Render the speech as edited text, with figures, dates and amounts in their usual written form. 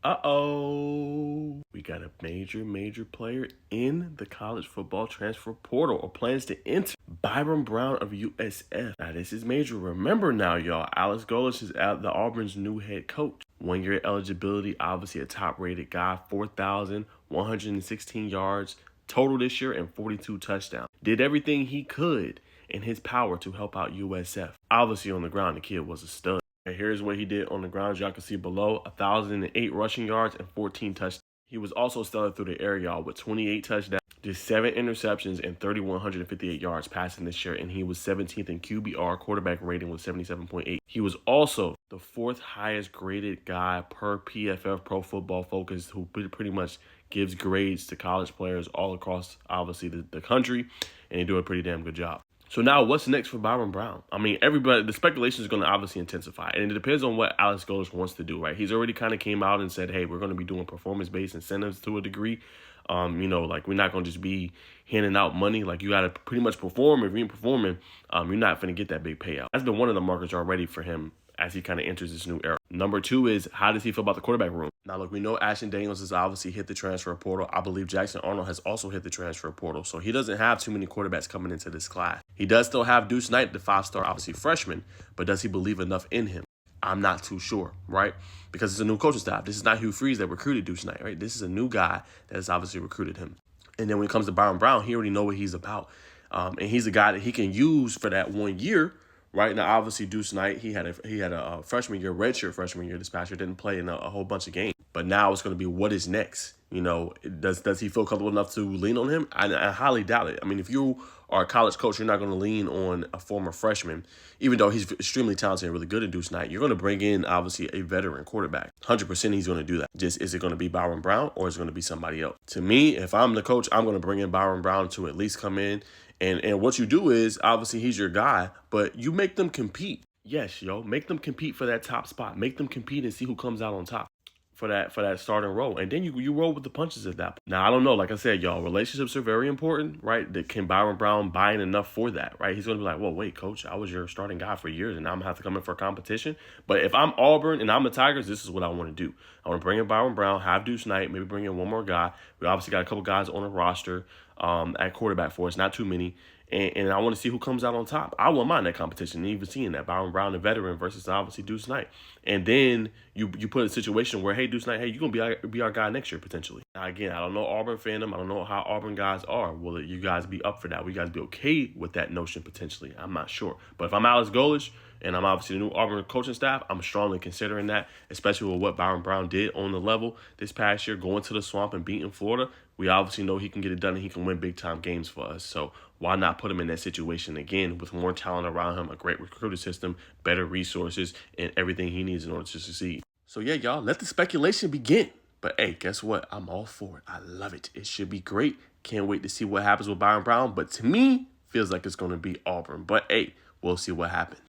Uh-oh. We got a major player in the college football transfer portal or plans to enter. Byrum Brown of USF. Now, this is major. Remember now, y'all, Alex Golesh is the Auburn's new head coach. 1 year eligibility, obviously a top-rated guy, 4,116 yards total this year and 42 touchdowns. Did everything he could in his power to help out USF. Obviously, on the ground, the kid was a stud. And here's what he did on the ground. Y'all can see below, 1,008 rushing yards and 14 touchdowns. He was also stellar through the air, y'all, with 28 touchdowns, just 7 interceptions, and 3,158 yards passing this year. And he was 17th in QBR. Quarterback rating was 77.8. He was also the 4th highest graded guy per PFF, Pro Football Focus, who pretty much gives grades to college players all across, obviously, the country. And they do a pretty damn good job. So now what's next for Byrum Brown? I mean, the speculation is going to obviously intensify. And it depends on what Alex Golesh wants to do, right? He's already kind of came out and said, hey, we're going to be doing performance-based incentives to a degree. Like we're not going to just be handing out money. Like you got to pretty much perform. If you ain't performing, you're not going to get that big payout. That's been one of the markers already for him as he kind of enters this new era. Number 2 is, how does he feel about the quarterback room? Now, look, we know Ashton Daniels has obviously hit the transfer portal. I believe Jackson Arnold has also hit the transfer portal. So he doesn't have too many quarterbacks coming into this class. He does still have Deuce Knight, the 5-star, obviously freshman, but does he believe enough in him? I'm not too sure, right? Because it's a new coaching staff. This is not Hugh Freeze that recruited Deuce Knight, right? This is a new guy that has obviously recruited him. And then when it comes to Byrum Brown, he already know what he's about. And he's a guy that he can use for that 1 year. Right now, obviously, Deuce Knight, he had a freshman year, redshirt freshman year this past year, didn't play in a whole bunch of games. But now it's going to be what is next. Does he feel comfortable enough to lean on him? I highly doubt it. I mean, if you are a college coach, you're not going to lean on a former freshman, even though he's extremely talented and really good at Deuce Knight. You're going to bring in, obviously, a veteran quarterback. 100% he's going to do that. Just, is it going to be Byrum Brown or is it going to be somebody else? To me, if I'm the coach, I'm going to bring in Byrum Brown to at least come in. And what you do is, obviously, he's your guy, but you make them compete. Yes, make them compete for that top spot. Make them compete and see who comes out on top for that starting role. And then you roll with the punches at that point. Now, I don't know. Like I said, y'all, relationships are very important, right? Can Byrum Brown buy in enough for that, right? He's going to be like, well, wait, coach, I was your starting guy for years, and now I'm going to have to come in for a competition. But if I'm Auburn and I'm the Tigers, this is what I want to do. I want to bring in Byrum Brown, have Deuce Knight, maybe bring in one more guy. We obviously got a couple guys on the roster at quarterback for us, not too many. And I want to see who comes out on top. I wouldn't mind that competition, even seeing that Byrum Brown, the veteran, versus obviously Deuce Knight. And then you put a situation where, hey, Deuce Knight, hey, you're going to be our guy next year, potentially. Now, again, I don't know Auburn fandom. I don't know how Auburn guys are. Will you guys be up for that? Will you guys be okay with that notion, potentially? I'm not sure. But if I'm Alex Golesh, and I'm obviously the new Auburn coaching staff, I'm strongly considering that, especially with what Byrum Brown did on the level this past year, going to the swamp and beating Florida. We obviously know he can get it done and he can win big-time games for us. So why not put him in that situation again with more talent around him, a great recruiter system, better resources, and everything he needs in order to succeed. So yeah, y'all, let the speculation begin. But hey, guess what? I'm all for it. I love it. It should be great. Can't wait to see what happens with Byrum Brown. But to me, feels like it's going to be Auburn. But hey, we'll see what happens.